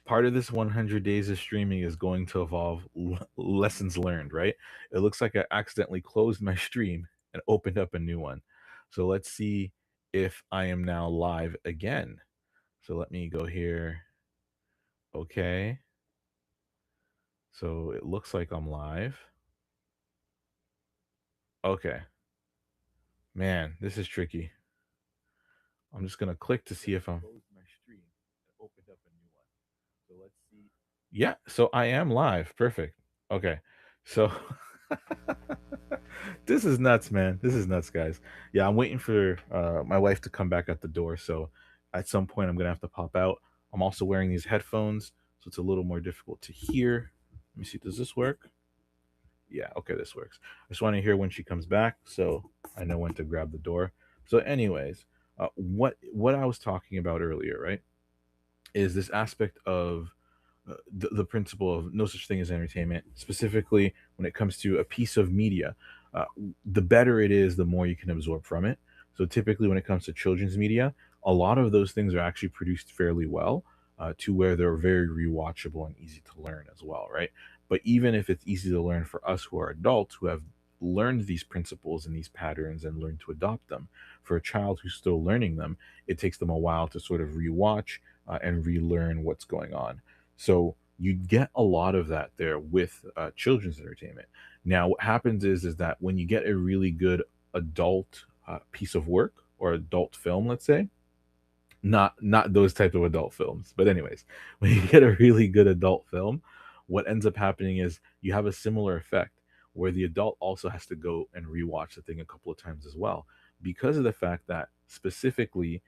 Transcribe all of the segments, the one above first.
part of this 100 days of streaming is going to involve lessons learned, right? It looks like I accidentally closed my stream and opened up a new one. So let's see if I am now live again. So let me go here. Okay. So it looks like I'm live. Okay. Man, this is tricky. I'm just going to click to see if I'm closed my stream and opened up a new one. So let's see. Yeah, so I am live. Perfect. Okay. So this is nuts, man. This is nuts, guys. Yeah, I'm waiting for my wife to come back at the door. So at some point, I'm gonna have to pop out. I'm also wearing these headphones, so it's a little more difficult to hear. Let me see. Does this work? Yeah. Okay, this works. I just want to hear when she comes back, so I know when to grab the door. So, anyways, what I was talking about earlier, right, is this aspect of the principle of no such thing as entertainment, specifically when it comes to a piece of media. Uh, the better it is, the more you can absorb from it. So typically, when it comes to children's media, a lot of those things are actually produced fairly well, to where they're very rewatchable and easy to learn as well, right? But even if it's easy to learn for us who are adults who have learned these principles and these patterns and learned to adopt them, for a child who's still learning them, it takes them a while to sort of rewatch and relearn what's going on. So you get a lot of that there with children's entertainment. Now, what happens is that when you get a really good adult piece of work or adult film, let's say, not those type of adult films, but anyways, when you get a really good adult film, what ends up happening is you have a similar effect where the adult also has to go and rewatch the thing a couple of times as well, because of the fact that specifically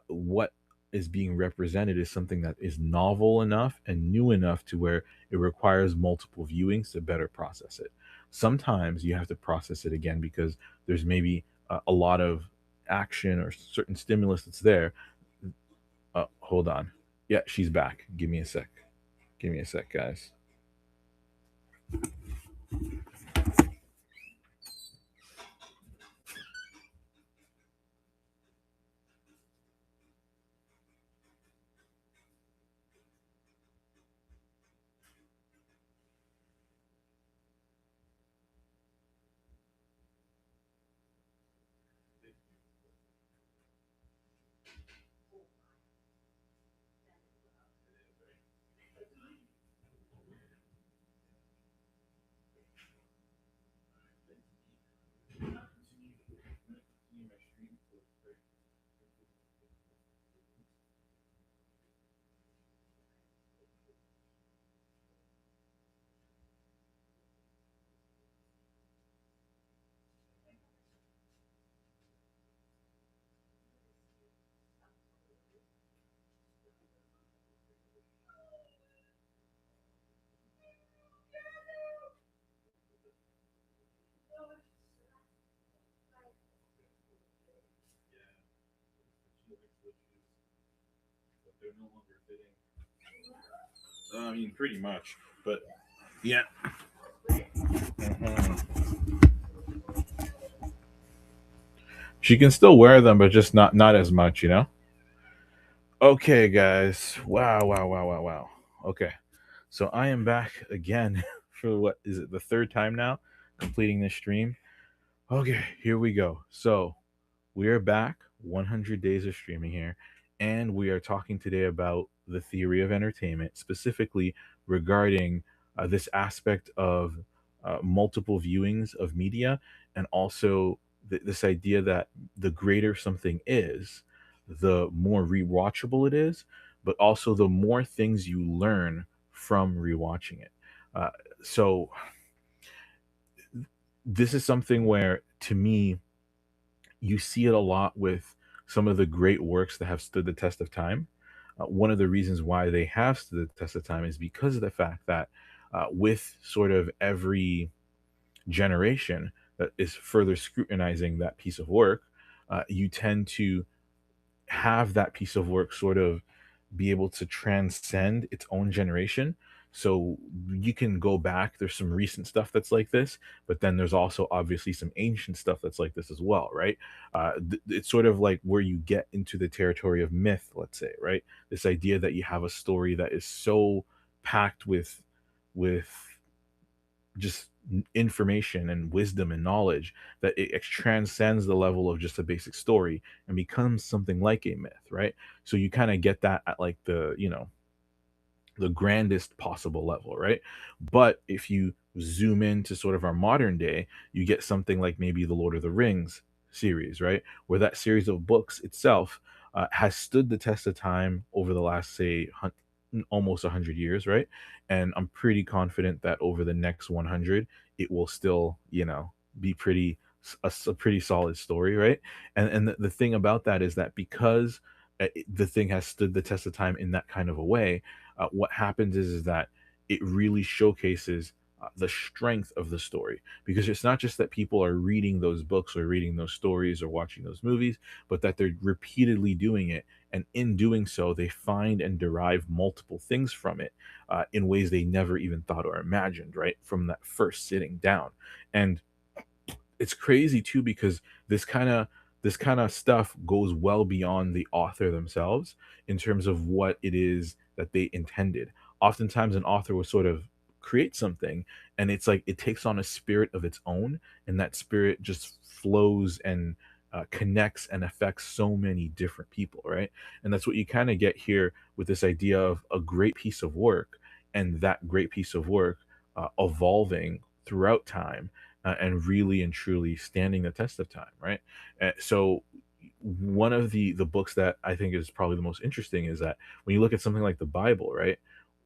what is being represented is something that is novel enough and new enough to where it requires multiple viewings to better process it. Sometimes you have to process it again because there's maybe a lot of action or certain stimulus that's there. Hold on. Yeah, she's back. Give me a sec. Give me a sec, guys. I mean, pretty much. But yeah. Mhm. She can still wear them, but just not as much, you know. Okay, guys. Wow, wow, wow, wow, wow. Okay, so I am back again for what is it, the third time now, completing this stream. Okay, here we go. So we are back, 100 days of streaming here, and we are talking today about the theory of entertainment, specifically regarding this aspect of multiple viewings of media, and also this idea that the greater something is, the more rewatchable it is, but also the more things you learn from rewatching it. Uh, so, this is something where, to me, you see it a lot with some of the great works that have stood the test of time. One of the reasons why they have stood the test of time is because of the fact that with sort of every generation that is further scrutinizing that piece of work, you tend to have that piece of work sort of be able to transcend its own generation. So you can go back. There's some recent stuff that's like this, but then there's also obviously some ancient stuff that's like this as well, right? It's sort of like where you get into the territory of myth, let's say, right? This idea that you have a story that is so packed with just information and wisdom and knowledge that it transcends the level of just a basic story and becomes something like a myth, right? So you kind of get that at like the grandest possible level, right? But if you zoom into sort of our modern day, you get something like maybe the Lord of the Rings series, right? Where that series of books itself has stood the test of time over the last, say, almost 100 years, right? And I'm pretty confident that over the next 100, it will still, be a pretty solid story, right? And the thing about that is that because the thing has stood the test of time in that kind of a way, what happens is that it really showcases the strength of the story, because it's not just that people are reading those books or reading those stories or watching those movies, but that they're repeatedly doing it, and in doing so they find and derive multiple things from it, in ways they never even thought or imagined, right, from that first sitting down. And it's crazy too, because this kind of stuff goes well beyond the author themselves in terms of what it is that they intended. Oftentimes an author will sort of create something, and it's like it takes on a spirit of its own, and that spirit just flows and connects and affects so many different people, right? And that's what you kind of get here with this idea of a great piece of work, and that great piece of work evolving throughout time, and really and truly standing the test of time, right? So one of the books that I think is probably the most interesting is that when you look at something like the Bible, right?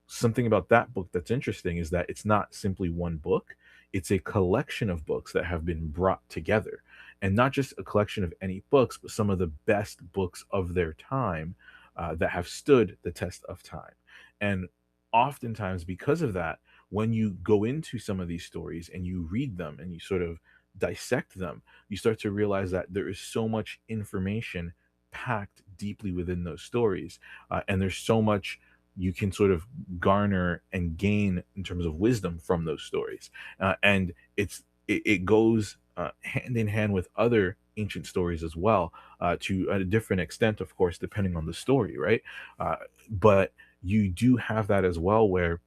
Something about that book that's interesting is that it's not simply one book, it's a collection of books that have been brought together. And not just a collection of any books, but some of the best books of their time, that have stood the test of time. And oftentimes, because of that, when you go into some of these stories and you read them and you sort of dissect them, you start to realize that there is so much information packed deeply within those stories. And there's so much you can sort of garner and gain in terms of wisdom from those stories. And it goes hand in hand with other ancient stories as well, to a different extent, of course, depending on the story, right? But you do have that as well, where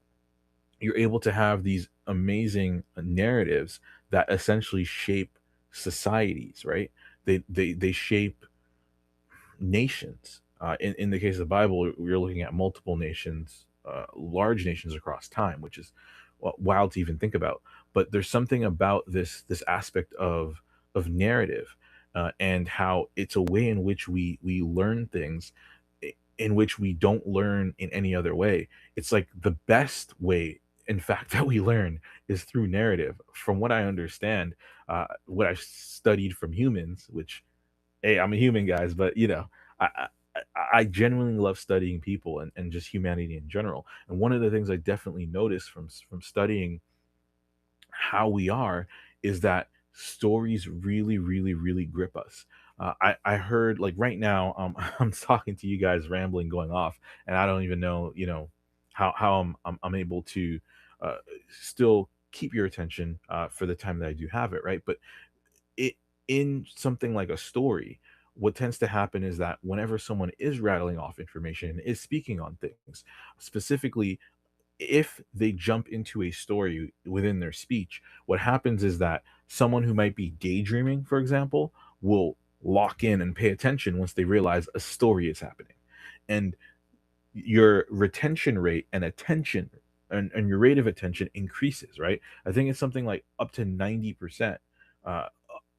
you're able to have these amazing narratives that essentially shape societies, right? They shape nations. In the case of the Bible, we're looking at multiple nations, large nations across time, which is wild to even think about. But there's something about this aspect of narrative, and how it's a way in which we learn things, in which we don't learn in any other way. It's like the best way, in fact, that we learn is through narrative. From what I understand, what I've studied from humans, which, hey, I'm a human, guys, but I genuinely love studying people and just humanity in general. And one of the things I definitely noticed from studying how we are is that stories really, really, really grip us. I heard, like, right now, I'm talking to you guys, rambling, going off, and I don't even know, how I'm able to uh, still keep your attention for the time that I do have it, right? But it in something like a story, what tends to happen is that whenever someone is rattling off information and is speaking on things, specifically if they jump into a story within their speech, what happens is that someone who might be daydreaming, for example, will lock in and pay attention once they realize a story is happening. And your retention rate and attention, and your rate of attention increases, right? I think it's something like up to 90% uh,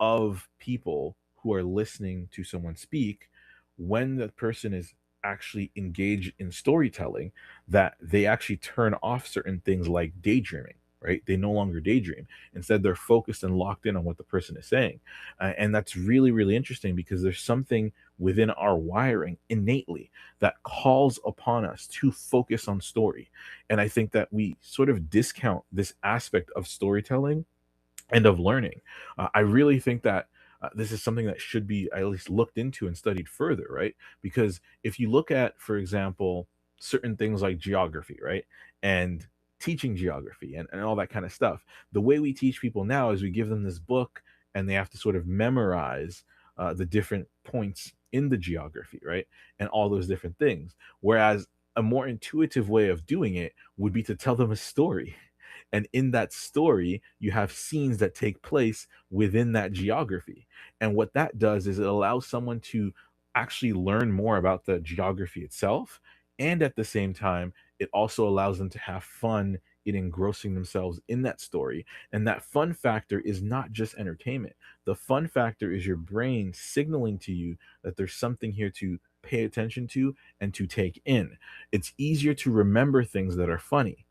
of people who are listening to someone speak, when the person is actually engaged in storytelling, that they actually turn off certain things like daydreaming, right? They no longer daydream. Instead, they're focused and locked in on what the person is saying. And that's really, really interesting, because there's something within our wiring innately that calls upon us to focus on story. And I think that we sort of discount this aspect of storytelling and of learning. I really think that this is something that should be at least looked into and studied further, right? Because if you look at, for example, certain things like geography, right? And teaching geography and all that kind of stuff. The way we teach people now is we give them this book and they have to sort of memorize the different points in the geography, right? And all those different things. Whereas a more intuitive way of doing it would be to tell them a story. And in that story, you have scenes that take place within that geography. And what that does is it allows someone to actually learn more about the geography itself. And at the same time, it also allows them to have fun in engrossing themselves in that story. And that fun factor is not just entertainment. The fun factor is your brain signaling to you that there's something here to pay attention to and to take in. It's easier to remember things that are funny.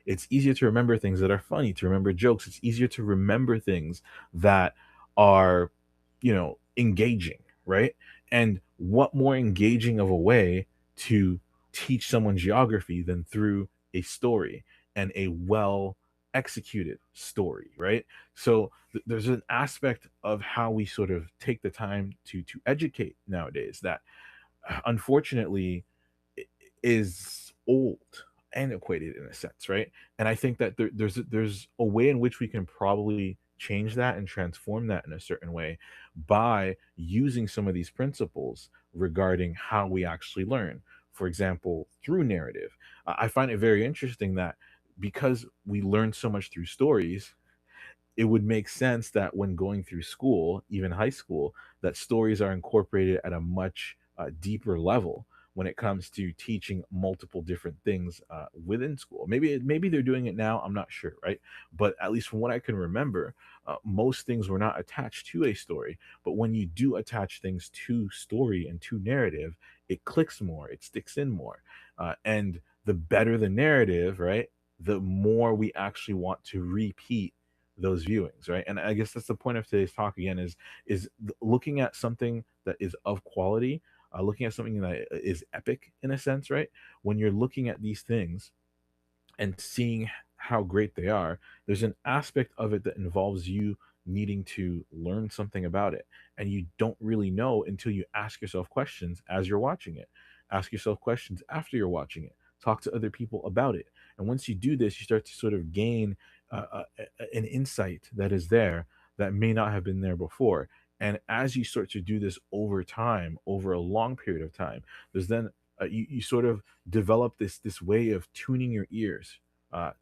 It's easier to remember things that are funny, to remember jokes. It's easier to remember things that are, engaging, right? And what more engaging of a way to teach someone geography than through a story, and a well executed story, right? So there's an aspect of how we sort of take the time to educate nowadays that unfortunately is old, antiquated in a sense, right? And I think that there's a way in which we can probably change that and transform that in a certain way by using some of these principles regarding how we actually learn. For example, through narrative. I find it very interesting that because we learn so much through stories, it would make sense that when going through school, even high school, that stories are incorporated at a much deeper level when it comes to teaching multiple different things within school. Maybe they're doing it now. I'm not sure, right? But at least from what I can remember, most things were not attached to a story. But when you do attach things to story and to narrative, it clicks more. It sticks in more, and the better the narrative, right? The more we actually want to repeat those viewings, right? And I guess that's the point of today's talk again is looking at something that is of quality, looking at something that is epic in a sense, right? When you're looking at these things and seeing how great they are, there's an aspect of it that involves you needing to learn something about it. And you don't really know until you ask yourself questions as you're watching it. Ask yourself questions after you're watching it. Talk to other people about it. And once you do this, you start to sort of gain an insight that is there that may not have been there before. And as you start to do this over time, over a long period of time, there's then you sort of develop this way of tuning your ears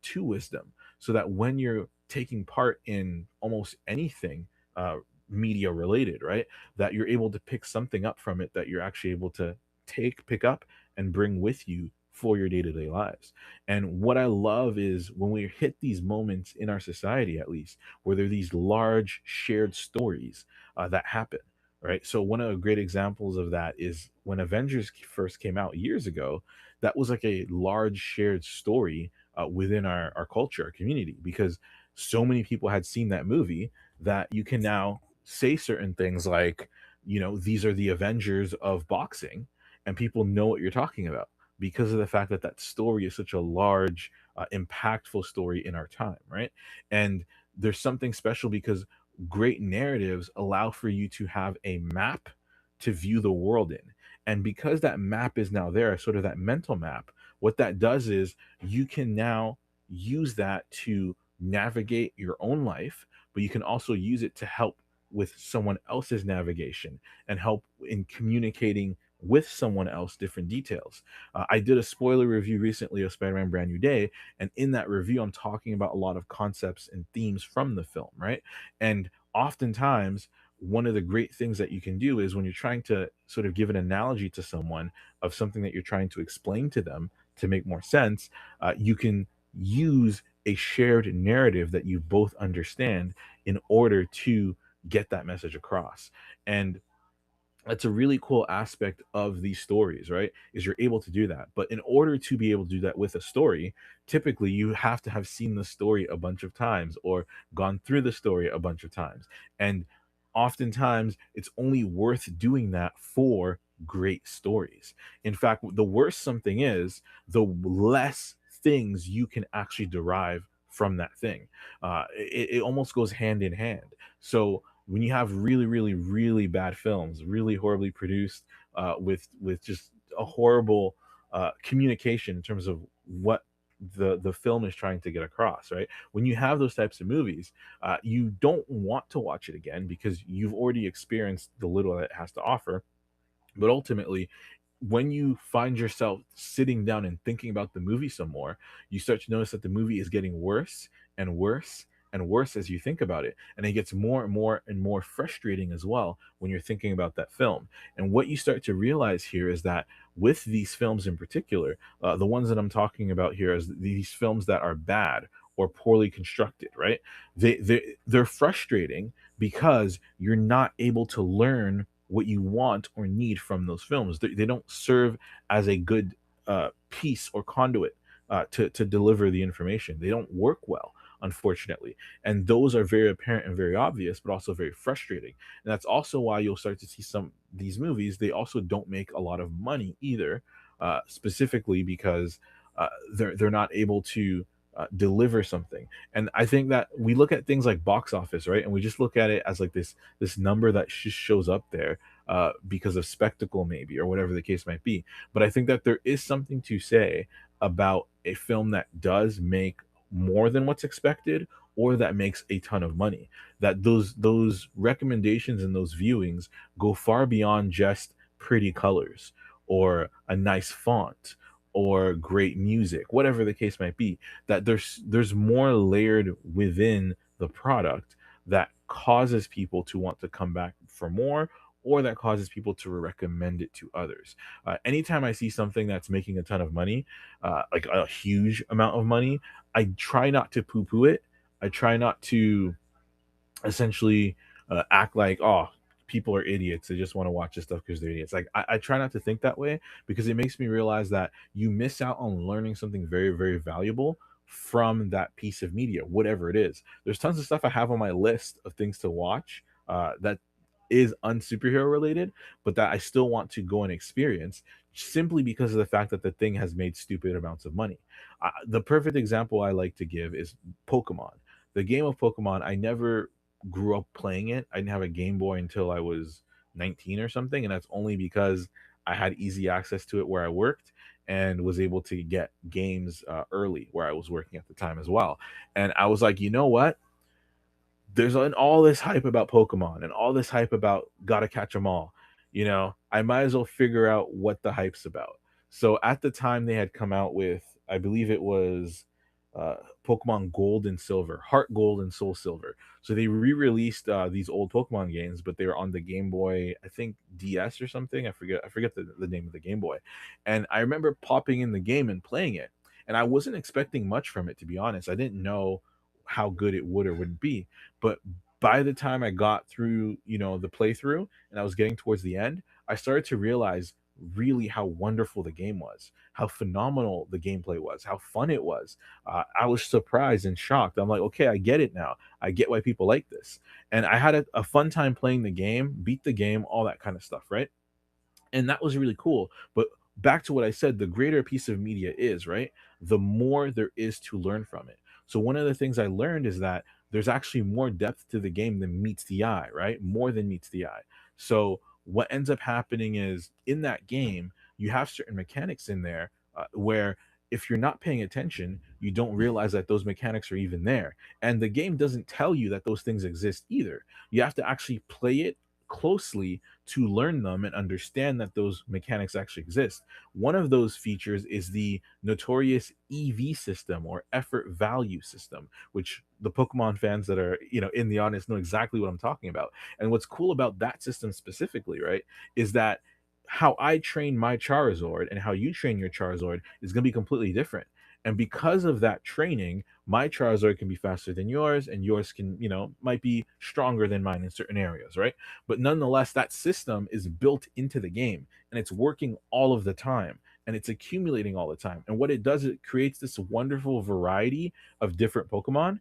to wisdom, so that when you're taking part in almost anything uh, media related, right, that you're able to pick something up from it that you're actually able to pick up and bring with you for your day-to-day lives. And what I love is when we hit these moments in our society, at least, where there are these large shared stories that happen, right? So one of the great examples of that is when Avengers first came out years ago. That was like a large shared story within our culture, our community, because so many people had seen that movie that you can now say certain things like, these are the Avengers of boxing, and people know what you're talking about because of the fact that that story is such a large, impactful story in our time, right? And there's something special because great narratives allow for you to have a map to view the world in. And because that map is now there, sort of that mental map, what that does is you can now use that to navigate your own life, but you can also use it to help with someone else's navigation and help in communicating with someone else different details. I did a spoiler review recently of Spider-Man Brand New Day, and in that review, I'm talking about a lot of concepts and themes from the film, right? And oftentimes, one of the great things that you can do is when you're trying to sort of give an analogy to someone of something that you're trying to explain to them to make more sense, you can use a shared narrative that you both understand in order to get that message across. And that's a really cool aspect of these stories, right? Is you're able to do that. But in order to be able to do that with a story, typically you have to have seen the story a bunch of times or gone through the story a bunch of times. And oftentimes it's only worth doing that for great stories. In fact, the worse something is, the less things you can actually derive from that thing. It almost goes hand in hand. So when you have really, really, really bad films, really horribly produced, with just a horrible communication in terms of what the film is trying to get across, right? When you have those types of movies, you don't want to watch it again because you've already experienced the little that it has to offer. But ultimately, when you find yourself sitting down and thinking about the movie some more, you start to notice that the movie is getting worse and worse and worse as you think about it. And it gets more and more and more frustrating as well when you're thinking about that film. And what you start to realize here is that with these films in particular, the ones that I'm talking about here is these films that are bad or poorly constructed, right? They're frustrating because you're not able to learn what you want or need from those films. They don't serve as a good piece or conduit to deliver the information. They don't work well, unfortunately. And those are very apparent and very obvious, but also very frustrating. And that's also why you'll start to see some these movies. They also don't make a lot of money either, specifically because they're not able to deliver something. And I think that we look at things like box office, right? And we just look at it as like this number that just shows up there because of spectacle, maybe, or whatever the case might be. But I think that there is something to say about a film that does make more than what's expected or that makes a ton of money. That those recommendations and those viewings go far beyond just pretty colors or a nice font or great music, whatever the case might be. That there's more layered within the product that causes people to want to come back for more, or that causes people to recommend it to others. Anytime I see something that's making a ton of money, like a huge amount of money, I try not to poo poo it. I try not to essentially act like, oh, people are idiots. They just want to watch this stuff because they're idiots. Like, I try not to think that way because it makes me realize that you miss out on learning something very, very valuable from that piece of media, whatever it is. There's tons of stuff I have on my list of things to watch that is unsuperhero related, but that I still want to go and experience simply because of the fact that the thing has made stupid amounts of money. The perfect example I like to give is Pokemon. The game of Pokemon, I never grew up playing it. I didn't have a Game Boy until I was 19 or something, and that's only because I had easy access to it where I worked and was able to get games early where I was working at the time as well. And I was like, you know what? All this hype about Pokemon and all this hype about gotta catch them all. I might as well figure out what the hype's about. So at the time they had come out with, I believe it was Pokemon Gold and Silver, Heart Gold and Soul Silver. So they re-released these old Pokemon games, but they were on the Game Boy, I think DS or something. I forget the name of the Game Boy. And I remember popping in the game and playing it. And I wasn't expecting much from it, to be honest. I didn't know how good it would or wouldn't be. But by the time I got through, the playthrough and I was getting towards the end, I started to realize really how wonderful the game was, how phenomenal the gameplay was, how fun it was. I was surprised and shocked. I'm like, okay, I get it now. I get why people like this. And I had a fun time playing the game, beat the game, all that kind of stuff, right? And that was really cool. But back to what I said, the greater a piece of media is, right, the more there is to learn from it. So one of the things I learned is that there's actually more depth to the game than meets the eye, right? More than meets the eye. So what ends up happening is in that game, you have certain mechanics in there where if you're not paying attention, you don't realize that those mechanics are even there. And the game doesn't tell you that those things exist either. You have to actually play it closely to learn them and understand that those mechanics actually exist. One of those features is the notorious EV system or effort value system, which the Pokemon fans that are, in the audience know exactly what I'm talking about. And what's cool about that system specifically, right, is that how I train my Charizard and how you train your Charizard is going to be completely different. And because of that training, my Charizard can be faster than yours, and yours can, might be stronger than mine in certain areas, right? But nonetheless, that system is built into the game and it's working all of the time and it's accumulating all the time. And what it does, it creates this wonderful variety of different Pokemon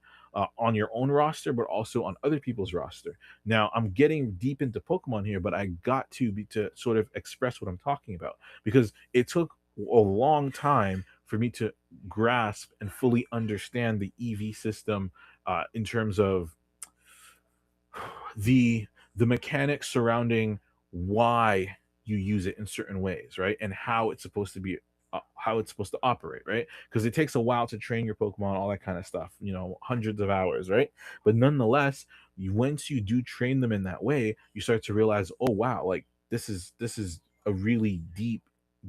on your own roster, but also on other people's roster. Now, I'm getting deep into Pokemon here, but I got to be to sort of express what I'm talking about because it took a long time for me to grasp and fully understand the EV system in terms of the the mechanics surrounding why you use it in certain ways, right? And how it's supposed to be how it's supposed to operate, right? Because it takes a while to train your Pokemon, all that kind of stuff, you know, hundreds of hours, right? But nonetheless, once you do train them in that way, you start to realize, oh wow, like this is a really deep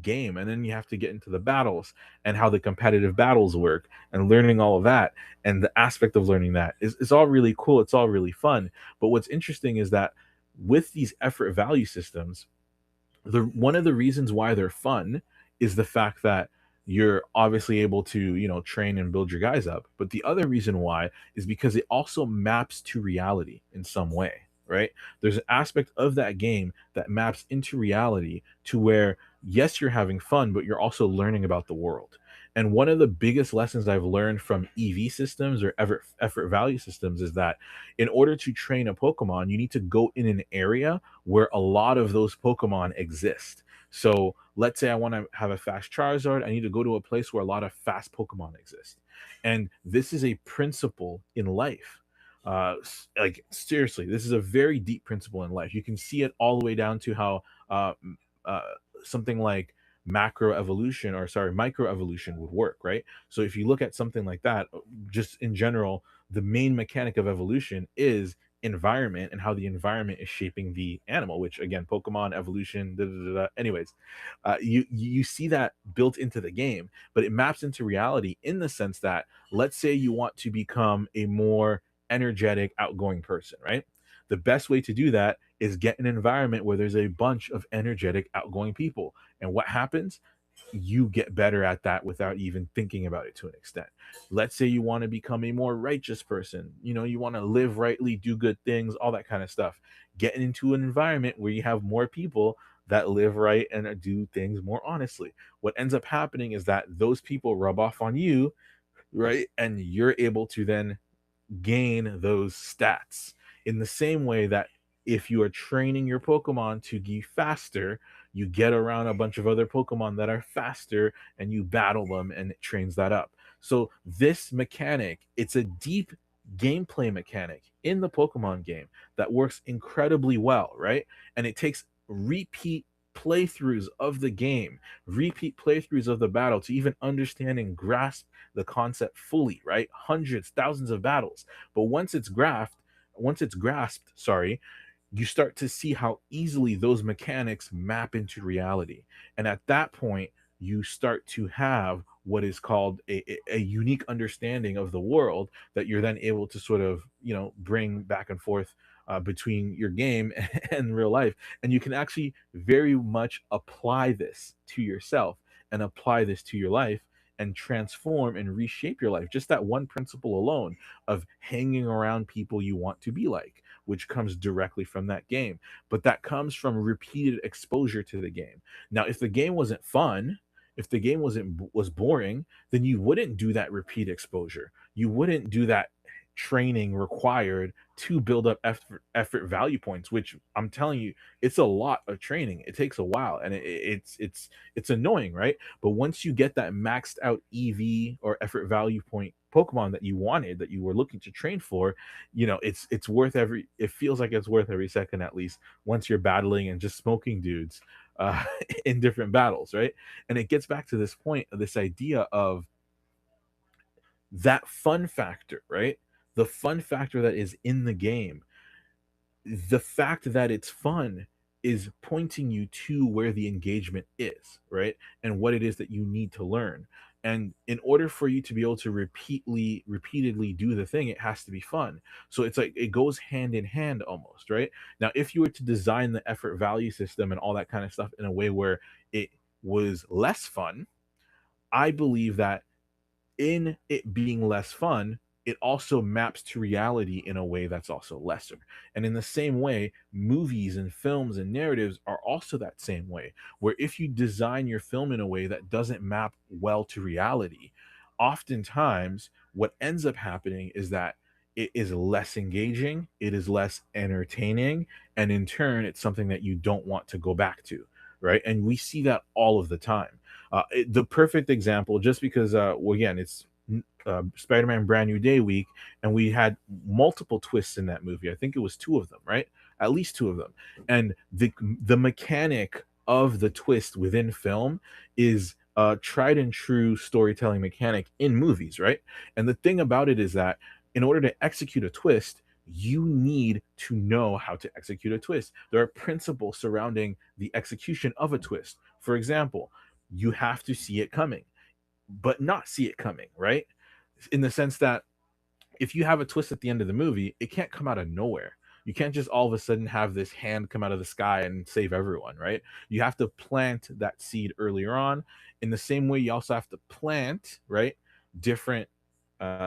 game. And then you have to get into the battles and how the competitive battles work and learning all of that. And the aspect of learning that is all really cool. It's all really fun. But what's interesting is that with these effort value systems, the one of the reasons why they're fun is the fact that you're obviously able to, you know, train and build your guys up. But the other reason why is because it also maps to reality in some way, right? There's an aspect of that game that maps into reality to where, yes, you're having fun, but you're also learning about the world. And one of the biggest lessons I've learned from EV systems or effort value systems is that in order to train a Pokemon, you need to go in an area where a lot of those Pokemon exist. So let's say I want to have a fast Charizard, I need to go to a place where a lot of fast Pokemon exist. And this is a principle in life. Like seriously, this is a very deep principle in life. You can see it all the way down to how uh, something like macro evolution, or sorry, micro evolution would work, right? So if you look at something like that, just in general, the main mechanic of evolution is environment and how the environment is shaping the animal, which again, Pokemon evolution, da, da, da, da. Anyways, you see that built into the game, but it maps into reality in the sense that, let's say you want to become a more energetic outgoing person, right? The best way to do that is get an environment where there's a bunch of energetic outgoing people. And what happens? You get better at that without even thinking about it to an extent. Let's say you want to become a more righteous person, you know, you want to live rightly, do good things, all that kind of stuff. Get into an environment where you have more people that live right and do things more honestly. What ends up happening is that those people rub off on you, right? And you're able to then gain those stats in the same way that if you are training your Pokemon to be faster, you get around a bunch of other Pokemon that are faster and you battle them and it trains that up. So this mechanic, it's a deep gameplay mechanic in the Pokemon game that works incredibly well, right? And it takes repeat playthroughs of the game, repeat playthroughs of the battle to even understand and grasp the concept fully, right? Hundreds, thousands of battles. But once it's grasped, sorry, you start to see how easily those mechanics map into reality. And at that point, you start to have what is called a unique understanding of the world that you're then able to sort of, you know, bring back and forth between your game and real life. And you can actually very much apply this to yourself and apply this to your life and transform and reshape your life. Just that one principle alone of hanging around people you want to be like, which comes directly from that game. But that comes from repeated exposure to the game. Now, if the game wasn't fun, if the game was boring, then you wouldn't do that repeat exposure. You wouldn't do that training required to build up effort value points, which I'm telling you, it's a lot of training. It takes a while, and it's annoying, right? But once you get that maxed out EV or effort value point Pokemon that you wanted, that you were looking to train for, you know, it's worth every. It feels like it's worth every second at least. Once you're battling and just smoking dudes uh, in different battles, right? And it gets back to this point of this idea of that fun factor, right? The fun factor that is in the game, the fact that it's fun is pointing you to where the engagement is, right? And what it is that you need to learn. And in order for you to be able to repeatedly do the thing, it has to be fun. So it's like it goes hand in hand almost, right? Now, if you were to design the effort value system and all that kind of stuff in a way where it was less fun, I believe that in it being less fun, it also maps to reality in a way that's also lesser. And in the same way, movies and films and narratives are also that same way, where if you design your film in a way that doesn't map well to reality, oftentimes what ends up happening is that it is less engaging, it is less entertaining, and in turn, it's something that you don't want to go back to, right? And we see that all of the time. The perfect example, just because, well, again, it's Spider-Man Brand New Day week, and we had multiple twists in that movie. I think it was two of them, right? At least two of them. And the mechanic of the twist within film is tried and true storytelling mechanic in movies, right? And the thing about it is that in order to execute a twist, you need to know how to execute a twist. There are principles surrounding the execution of a twist. For example, you have to see it coming, but not see it coming, right? In the sense that if you have a twist at the end of the movie, it can't come out of nowhere. You can't just all of a sudden have this hand come out of the sky and save everyone, right? You have to plant that seed earlier on. In the same way, you also have to plant, right, different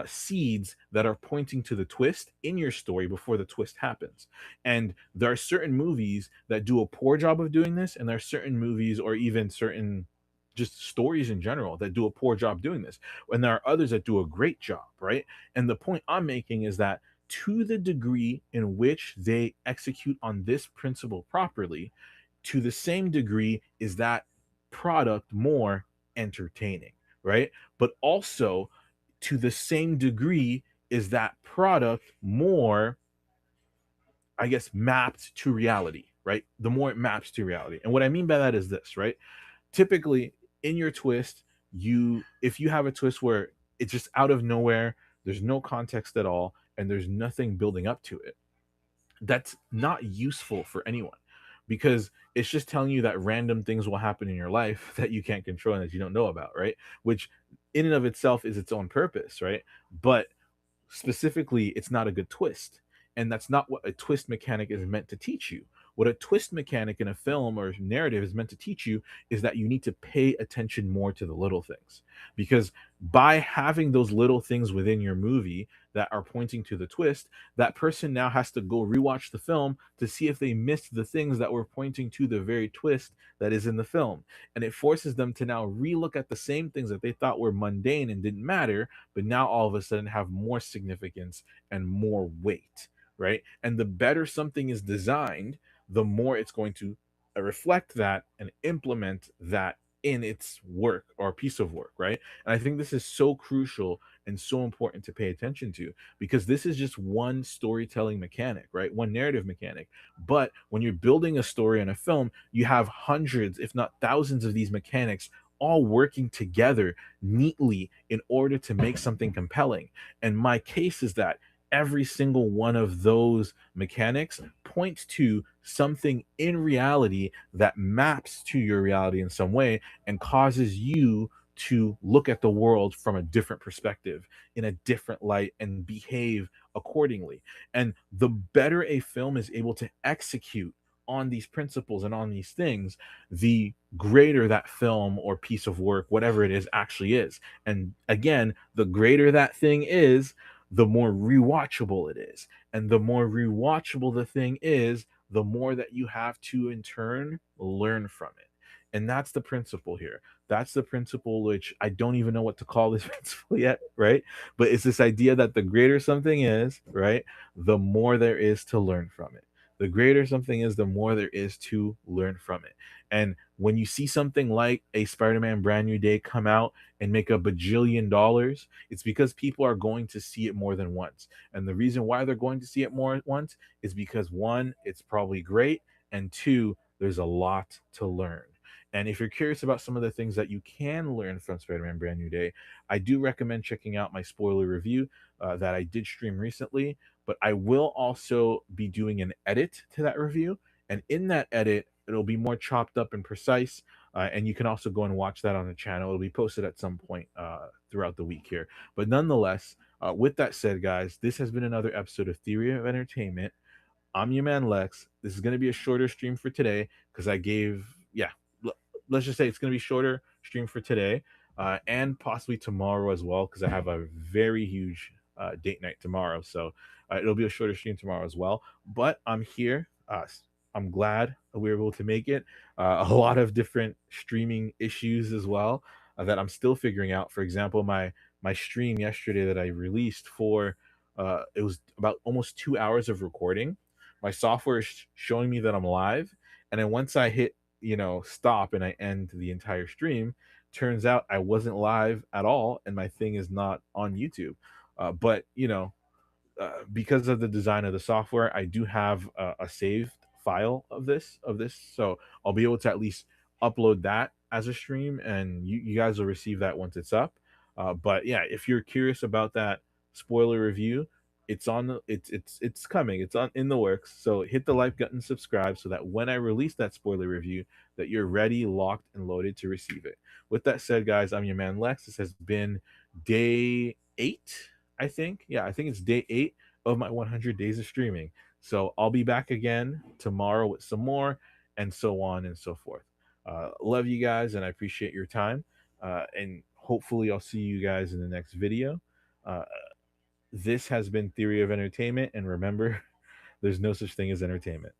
seeds that are pointing to the twist in your story before the twist happens. And there are certain movies that do a poor job of doing this, and there are certain movies or even certain just stories in general that do a poor job doing this. And there are others that do a great job, right? And the point I'm making is that to the degree in which they execute on this principle properly, to the same degree is that product more entertaining, right? But also to the same degree is that product more, I guess, mapped to reality, right? The more it maps to reality. And what I mean by that is this, right? Typically in your twist, you if you have a twist where it's just out of nowhere, there's no context at all, and there's nothing building up to it, that's not useful for anyone, because it's just telling you that random things will happen in your life that you can't control and that you don't know about, right? Which in and of itself is its own purpose, right? But specifically, it's not a good twist. And that's not what a twist mechanic is meant to teach you. What a twist mechanic in a film or narrative is meant to teach you is that you need to pay attention more to the little things. Because by having those little things within your movie that are pointing to the twist, that person now has to go rewatch the film to see if they missed the things that were pointing to the very twist that is in the film. And it forces them to now relook at the same things that they thought were mundane and didn't matter, but now all of a sudden have more significance and more weight, right? And the better something is designed, the more it's going to reflect that and implement that in its work or piece of work, right? And I think this is so crucial and so important to pay attention to, because this is just one storytelling mechanic, right? One narrative mechanic. But when you're building a story in a film, you have hundreds, if not thousands, of these mechanics all working together neatly in order to make something compelling. And my case is that every single one of those mechanics points to something in reality that maps to your reality in some way and causes you to look at the world from a different perspective, in a different light, and behave accordingly. And the better a film is able to execute on these principles and on these things, the greater that film or piece of work, whatever it is, actually is. And again, the greater that thing is, the more rewatchable it is. And the more rewatchable the thing is, the more that you have to in turn learn from it. And that's the principle here. That's the principle, which I don't even know what to call this principle yet, right? But it's this idea that the greater something is, right, the more there is to learn from it. The greater something is, the more there is to learn from it. And when you see something like a Spider Man Brand New Day come out and make $1 billion, it's because people are going to see it more than once. And the reason why they're going to see it more than once is because one, it's probably great, and two, there's a lot to learn. And if you're curious about some of the things that you can learn from Spider Man Brand New Day, I do recommend checking out my spoiler review that I did stream recently. But I will also be doing an edit to that review. And in that edit, it'll be more chopped up and precise. And you can also go and watch that on the channel. It'll be posted at some point throughout the week here. But nonetheless, with that said, guys, this has been another episode of Theory of Entertainment. I'm your man Lex. This is going to be a shorter stream for today because I gave, yeah, let's just say it's going to be shorter stream for today and possibly tomorrow as well, because I have a very huge date night tomorrow. So it'll be a shorter stream tomorrow as well. But I'm here. I'm glad we were able to make it. A lot of different streaming issues as well that I'm still figuring out. For example, my stream yesterday that I released for it was about almost 2 hours of recording. My software is showing me that I'm live, and then once I hit stop and I end the entire stream, turns out I wasn't live at all, and my thing is not on YouTube. But because of the design of the software, I do have a saved file of this, so I'll be able to at least upload that as a stream, and you guys will receive that once it's up. But yeah, if you're curious about that spoiler review, it's coming. It's on in the works. So hit the like button, subscribe, so that when I release that spoiler review, that you're ready, locked, and loaded to receive it. With that said, guys, I'm your man Lex. This has been day 8, I think. Yeah, I think it's day 8 of my 100 days of streaming. So I'll be back again tomorrow with some more, and so on and so forth. Love you guys, and I appreciate your time. And hopefully, I'll see you guys in the next video. Uh, this has been Theory of Entertainment, and remember, there's no such thing as entertainment.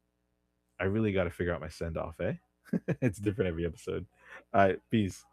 I really got to figure out my send off, eh? It's different every episode. All right, peace.